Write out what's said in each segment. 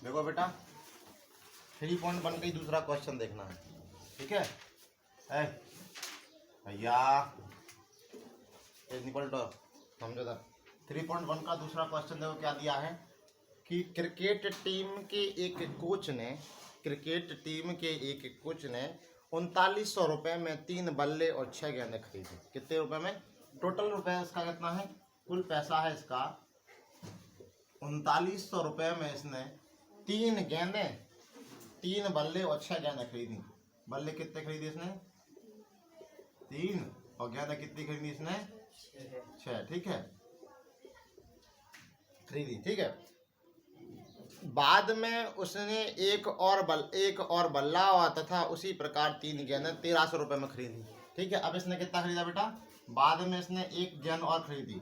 देखो बेटा 3.1 का ही दूसरा क्वेश्चन देखना है, ठीक है। भैया निकल तो समझो था। 3.1 का दूसरा क्वेश्चन देखो क्या दिया है कि क्रिकेट टीम के एक कोच ने 3900 रुपये में 3 बल्ले और 6 गेंदें खरीदी। कितने रुपए में? टोटल रुपए इसका कितना है? कुल पैसा है इसका 3900 रुपये में इसने 3 गेंदें, 3 बल्ले और 6 गेंदें खरीदी। बल्ले कितने खरीदी इसने? 3, और गेंदें कितनी खरीदी इसने? 6, ठीक है, खरीदी, ठीक है। बाद में उसने एक और बल्ला हुआ तथा उसी प्रकार 3 गेंदें 1300 रुपये में खरीदी, ठीक है। अब इसने कितना खरीदा बेटा? बाद में इसने एक गेंद और खरीदी,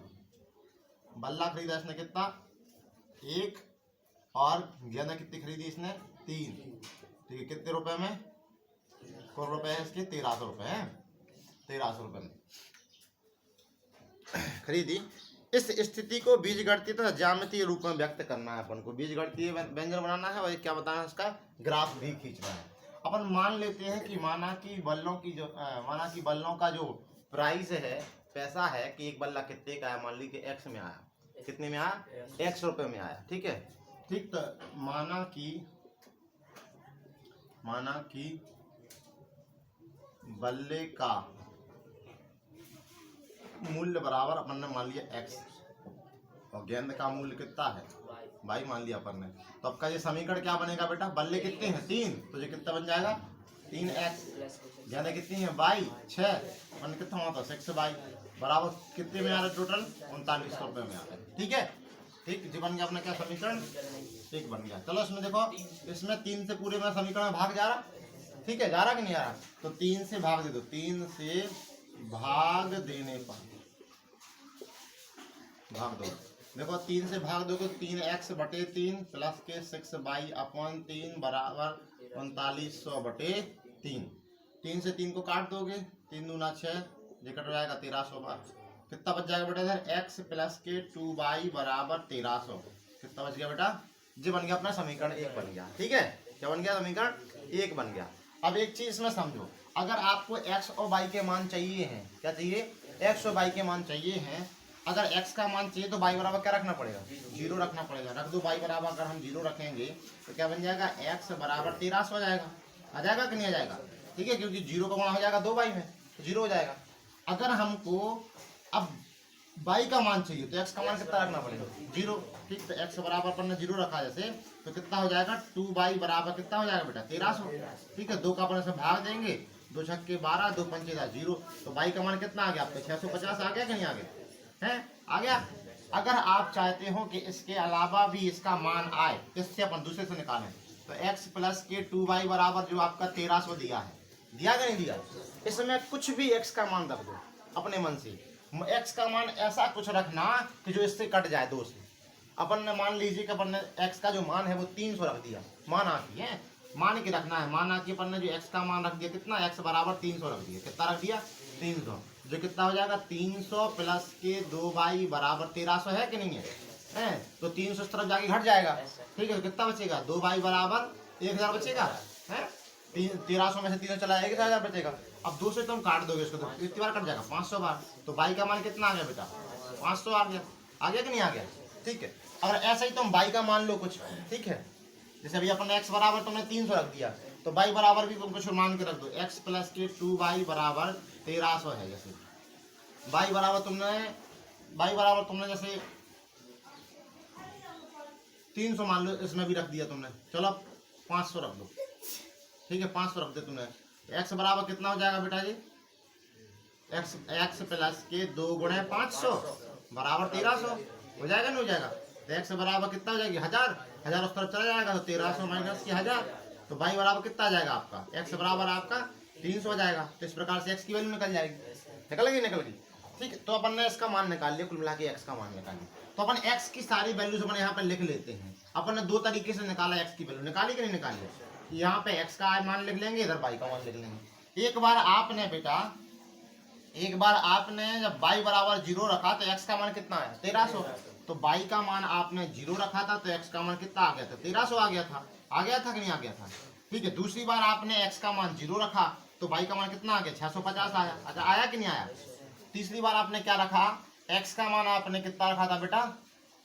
बल्ला खरीदा इसने कितना? 1, और गेंदें कितनी खरीदी इसने? 3, ठीक है। कितने रुपए में? कौन रुपए है इसके? 1300 रुपये हैं, 1300 रुपये में खरीदी। इस स्थिति को बीजगणितीय तथा ज्यामितीय रूप में व्यक्त करना है अपन को। बीजगणितीय व्यंजन बनाना है और क्या बताना है, इसका ग्राफ भी खींचना है। अपन मान लेते हैं कि माना कि बल्लों का जो प्राइस है, पैसा है कि एक बल्ला कितने का है, मान ली कि x में आया। कितने में आया? x रुपये में आया, ठीक है। ठीक, तो माना कि बल्ले का मूल्य बराबर अपन ने मान लिया x, और गेंद का मूल्य कितना है? y मान लिया अपन ने। तो आपका ये समीकरण क्या बनेगा बेटा? बल्ले कितने हैं? 3, तो ये कितना बन जाएगा? 3x, गेंद कितनी है? y 6, अपन कितना होता है? 6y बराबर कितने में आ रहा है? टोटल 3900 रुपये में आ रहा है, ठीक है। ठीक, जी बन गया अपना क्या समीकरण? एक बन गया। चलो इसमें देखो, इसमें 3 से पूरे में समीकरण में भाग जा रहा, ठीक है, जा रहा कि नहीं आ रहा? तो 3 से भाग दे दो, 3 से भाग देने पर भाग दो। देखो 3 से भाग दोगे तो 3x/3 प्लस के 6y/3 बराबर 3900/3। 3 से 3 को काट दोगे, 3 दूना 6, ये कट जाएगा 1300 बार। कितना बच जाएगा बेटा इधर? x प्लस के 2y बराबर 1300। कितना बच गया बेटा? ये बन गया अपना समीकरण 1 बन गया, ठीक है। क्या बन गया? समीकरण 1 बन गया। अब एक चीज इसमें समझो, अगर आपको x और y के मान चाहिए हैं, क्या चाहिए? x और y के मान चाहिए हैं। अगर x का मान चाहिए तो y बराबर क्या रखना पड़ेगा? 0 रखना पड़ेगा। रख दो y बराबर, अगर हम 0 रखेंगे तो क्या बन जाएगा? x बराबर 1300 आ जाएगा। आ जाएगा कि नहीं आ जाएगा? ठीक है, क्योंकि 0 का गुणा हो जाएगा 2y में, तो 0 हो जाएगा। अगर हमको अब y का मान चाहिए तो x का मान कितना रखना पड़ेगा? 0, ठीक। तो x बराबर अपन ने 0 रखा जैसे, तो कितना हो जाएगा? 2y बराबर कितना हो जाएगा बेटा? 1300, ठीक है। 2 का अपन से भाग देंगे, 2 छक्के 12, 2 पंचे 0, तो y का मान कितना आ गया आपका? 650 आ गया कि नहीं आ गया? है, आ गया। अगर आप चाहते हो कि इसके अलावा भी इसका मान आए, इससे अपन दूसरे से निकालें, तो x प्लस के 2y बराबर जो आपका 1300 दिया है, दिया कि नहीं दिया? इसमें कुछ भी x का मान रख दो अपने मन से। x का मान ऐसा कुछ रखना कि जो इससे कट जाए 2 से। अपन ने मान लीजिए कि अपन ने x का जो मान है वो 300 रख दिया, माना कि है, मान के रखना है। माना कि अपन ने जो x का मान रख दिया कितना? x बराबर 300 रख दिया। कितना रख दिया? 300, जो कितना हो जाएगा? 300 प्लस के 2y बराबर 1300 है कि नहीं है? तो 300 इस तरफ जाके घट जाएगा, ठीक है। तो कितना बचेगा? 2y बराबर 1000 बचेगा, है। 1300 में से 300 चला जाएगा, 1000 बचेगा। अब 2 से तुम काट दोगे इसको तो कितनी बार कट जाएगा? 500 बार। तो y का मान कितना आ गया बेटा? 500 आ गया। आ गया कि नहीं आ गया? ठीक है। अगर ऐसा ही तुम y का मान लो कुछ, ठीक है, जैसे अभी अपन x बराबर तुमने 300 रख दिया, तो y बराबर भी तुम कुछ मान के रख दो। x प्लस के 2y बराबर 1300 है। जैसे y बराबर तुमने जैसे 300 मान लो, इसमें भी रख दिया तुमने। चलो 500 रख दो, ठीक है, 500 रख दे तुमने। x बराबर कितना हो जाएगा बेटा जी? x प्लस के 2 गुणे 500 बराबर 1300 हो जाएगा, नहीं हो जाएगा? तो x बराबर कितना हो जाएगी? 1000 उस तरफ चला जाएगा, तो 1300 माइनस की 1000, तो y बराबर कितना आ जाएगा आपका? x बराबर आपका 300 हो जाएगा। तो इस प्रकार से x की वैल्यू निकल जाएगी। निकल गई, ठीक है। तो अपन ने इसका मान निकाल लिया, कुल मिला के x का मान निकाल लिया। तो अपन x की सारी वैल्यूज अपन यहाँ पे लिख लेते हैं। अपन ने 2 तरीके से निकाला x की वैल्यू, निकाली कि नहीं निकाली? यहाँ पे x का मान लिख लेंगे, इधर y का मान लिख लेंगे। एक बार आपने जब y बराबर 0 रखा तो x का मान कितना आया? 1300। तो y का मान आपने 0 रखा था तो x का मान कितना आ गया था, 1300 आ गया था कि नहीं आ गया था। ठीक है, दूसरी बार आपने x का मान 0 रखा तो y का मान कितना आ गया, 650 आया। अच्छा, आया कि नहीं आया। तीसरी बार आपने क्या रखा, x का मान आपने कितना रखा था बेटा,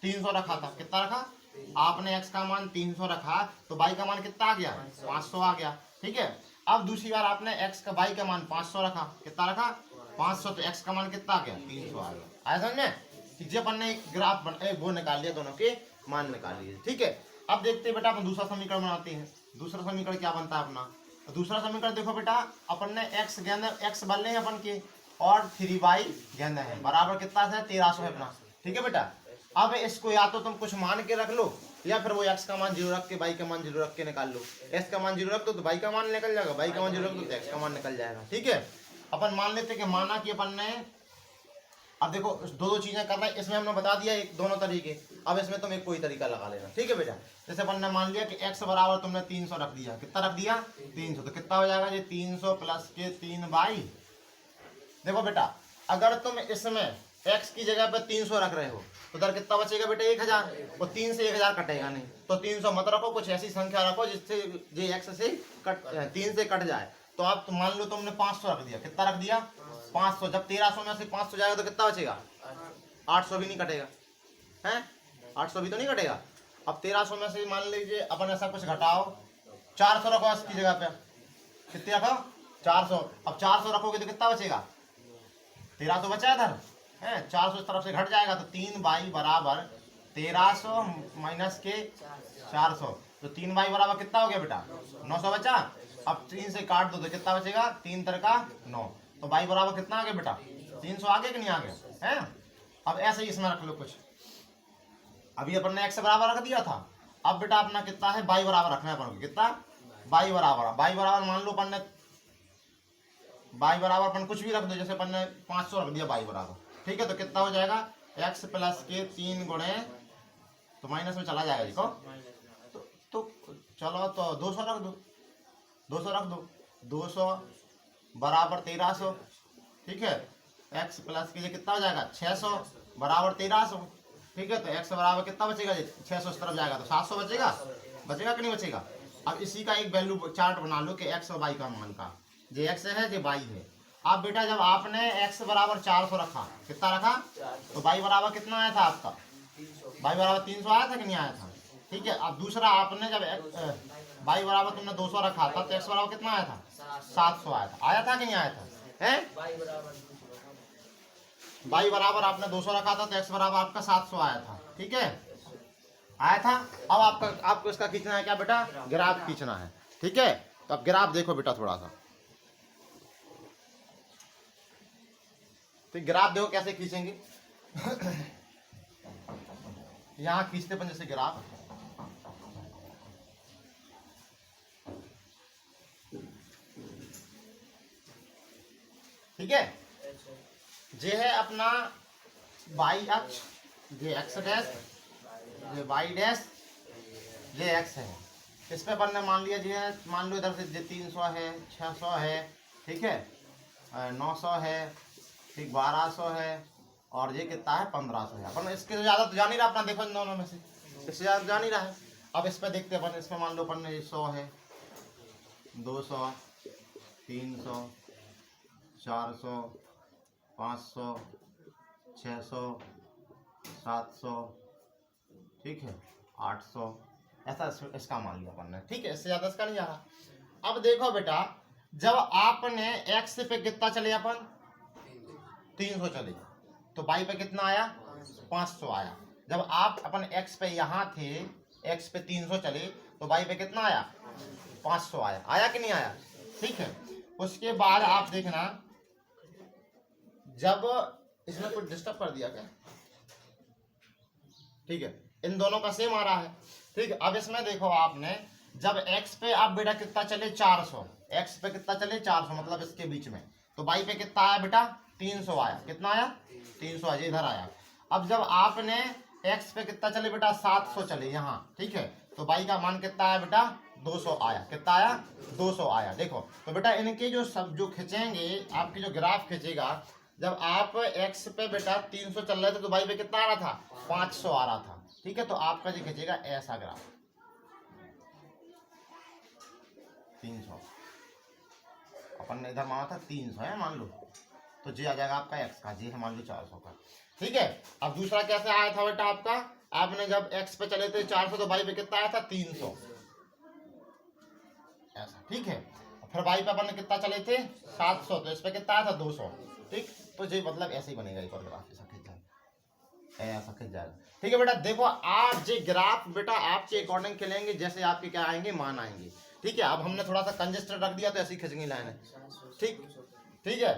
300 रखा था। कितना रखा आपने, x का मान 300 रखा तो y का मान कितना आ गया, 500 आ गया। ठीक है, अब दूसरी बार आपने y का मान 500 रखा। कितना रखा, 500, तो x का मान कितना आ गया, 300 आ गया। आया समझ में। ठीक है, अपन ने ग्राफ वो निकाल लिया, दोनों के मान निकाल लिए। ठीक है, अब देखते हैं बेटा अपन दूसरा समीकरण बनाते हैं। दूसरा समीकरण क्या बनता है अपना, दूसरा समीकरण देखो बेटा, अपन ने x गेंदा x बन रहे हैं अपन के और 3y गेंदा है बराबर कितना है, 1300 है अपना। ठीक है बेटा, अब इसको या तो तुम कुछ मान के रख लो या फिर वो x का मान 0 रख के y का मान 0 रख के निकाल लो। x का मान 0 रख दो तो y का मान निकल जाएगा, y का मान 0 रख दो तो x का मान निकल जाएगा। ठीक है, अपन मान लेते कि माना कि अपन ने, अब देखो दो चीजें करना है, इसमें हमने बता दिया एक दोनों तरीके। अब इसमें तुम एक कोई तरीका लगा लेना। ठीक है बेटा, जैसे अपन ने मान लिया कि x बराबर तुमने 300 रख दिया। कितना रख दिया, 300, तो कितना हो जाएगा ये 300 प्लस के 3y। देखो बेटा, अगर तुम इसमें x की जगह पे 300 रख रहे हो तो इधर कितना बचेगा बेटा, 1000। और 3 से 1000 कटेगा नहीं, तो 300 मत रखो, कुछ ऐसी संख्या रखो जिससे ये x से 3 से कट जाए। तो आप मान लो तुमने 500 रख दिया। कितना रख दिया, 500। जब 1300 में से 500 जाएगा तो कितना बचेगा, 800 भी नहीं कटेगा है, 800 भी तो नहीं कटेगा। अब 1300 में से मान लीजिए अपन ऐसा कुछ घटाओ, 400 रखो इसकी जगह पे। कितने रखो, 400। अब 400 रखोगे तो कितना बचेगा, 1300 बचा इधर है, 400 इस तरफ से घट जाएगा तो 3y बराबर 1300 माइनस के 400, तो 3y बराबर कितना हो गया बेटा, 900 बचा। अब 3 से काट दो तो कितना बचेगा, 3 3 का 9, तो y बराबर कितना आ गया बेटा, 300 आ गया कि नहीं आ गया है। अब ऐसे ही इसमें रख लो कुछ, अभी अपन ने x बराबर रख दिया था। अब बेटा अपना कितना है, y बराबर रखना है अपन को। कितना, y बराबर मान लो अपन ने y बराबर अपन कुछ भी रख दो, जैसे अपन ने 500 रख दिया y बराबर। ठीक है, तो कितना हो जाएगा, x प्लस के 3 गुणे, तो माइनस में चला जाएगा इसको, तो चलो तो 200 रख दो, 200 रख दो, 200 बराबर 1300। ठीक है, x प्लस के लिए कितना हो जाएगा, 600 बराबर 1300। ठीक है, तो x बराबर कितना बचेगा, 600 इस तरफ जाएगा तो 700 बचेगा, बचेगा कि नहीं बचेगा। अब इसी का एक वैल्यू चार्ट बना लो कि x और y का मान का, जे x है जे y है। अब बेटा जब आपने x बराबर 400 रखा, कितना रखा, तो y बराबर कितना आया था आपका, y बराबर 300 आया था कि नहीं आया था। ठीक है, अब दूसरा आपने जब y बराबर तुमने 200 रखा था तो x बराबर कितना आया था, 700 आया था कि नहीं आया था है। y बराबर आपने 200 रखा था तो x बराबर आपका 700 आया था। ठीक है, आया था। अब आपको इसका खींचना है क्या बेटा, ग्राफ खींचना है। ठीक है, तो अब ग्राफ देखो बेटा थोड़ा सा, तो ग्राफ देखो कैसे खींचेंगे। यहां खींचते अपन जैसे ग्राफ, ठीक है, ये है अपना y अक्ष, ये x डैश, ये y डैश, ये x है। इस पे अपन ने मान लिया जी है, मान लो इधर से ये 300 है, 600 है, ठीक है, 900 है, ठीक 1200 है, और ये कितना है 1500 है। अपन इसके ज़्यादा तो जान ही रहा अपना, देखो इन दोनों में से इससे ज़्यादा जान ही रहा है। अब इस पर देखते हैं अपन, इसमें मान लो अपन ने 100 है, 200, 300, 400, 500, 600, 700, ठीक है, 800, ऐसा इसका मान लिया अपन ने। ठीक है, इससे ज़्यादा इसका नहीं जा रहा। अब देखो बेटा, जब आपने x पे कितना चले अपन, 300 चले, तो y पे कितना आया, 500 आया। जब आप अपन x पे यहाँ थे, x पे 300 चले तो y पे कितना आया, 500 आया। आया कि नहीं आया। ठीक है, उसके बाद आप देखना, जब इसमें कुछ डिस्टर्ब कर दिया क्या, ठीक है, इन दोनों का सेम आ रहा है। ठीक है, अब इसमें देखो आपने, जब x पे आप बेटा कितना चले, 400, x पे कितना चले 400, मतलब इसके बीच में, तो y पे कितना आया बेटा, 300 आया। कितना आया, 300 आया, इधर आया। अब जब आपने x पे कितना चले बेटा, 700 चले यहाँ, ठीक है, तो y का मान कितना आया बेटा, 200 आया। कितना आया, 200 आया। देखो तो बेटा इनके जो सब जो खींचेंगे, आपके जो ग्राफ खींचेगा, जब आप x पे बेटा 300 चल रहे थे तो y पे कितना आ रहा था, 500 आ रहा था। ठीक है, तो आपका जो खींचेगा ऐसा ग्राफ 300, अपन ने इधर माना था 300 है मान लो, तो जी आ जाएगा आपका x का, जी है मान लो 400 का। ठीक है, अब दूसरा कैसे आया था बेटा आपका, आपने जब x पे चले थे 400 तो y पे कितना आया था 300 ऐसा। ठीक है, फिर y पे अपन ने कितना चले थे 700, तो इस पे कितना आया था 200। ठीक, तो जी मतलब ऐसे ही बनेगा एक और ग्राफ, ऐसा खींच जाएगा, ऐसा खींच जाएगा। ठीक है बेटा, देखो आप जो ग्राफ बेटा आपके अकॉर्डिंग खिलेंगे, जैसे आपके क्या आएंगे मान आएंगे। ठीक है, अब हमने थोड़ा सा कंजेस्टेड रख दिया तो ऐसी खिंचनी लाइन है। ठीक, ठीक है,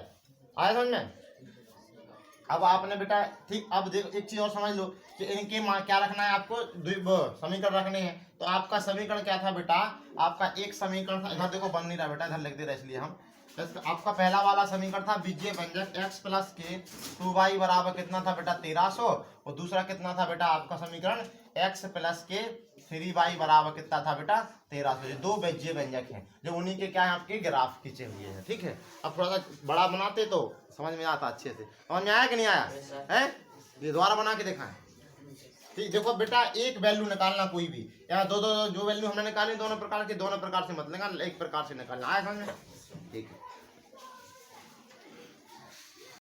आया समझ में। अब आपने बेटा ठीक, अब देखो एक चीज और समझ लो कि इनके क्या रखना है आपको, समीकरण रखने हैं। तो आपका समीकरण क्या था बेटा, आपका एक समीकरण था, इधर देखो बन नहीं रहा बेटा, इधर लिख दे रहा इसलिए हम। आपका पहला वाला समीकरण था बीजीय व्यंजक x प्लस के 2y बराबर कितना था बेटा 1300, और दूसरा कितना था बेटा आपका समीकरण x प्लस के 3y बराबर कितना था बेटा 1300। ये दो बीजीय व्यंजक हैं जो उन्हीं के क्या है आपके ग्राफ खींचे हुए हैं। ठीक है, अब थोड़ा सा बड़ा बनाते तो समझ में आता अच्छे से। समझ में आया कि नहीं आया है, ये दोबारा बना के दिखाएं। ठीक, देखो बेटा एक वैल्यू निकालना कोई भी, यहाँ दो दो जो वैल्यू हमने निकाली दोनों प्रकार से मत लेना, एक प्रकार से निकालना। आया समझ में, ठीक है।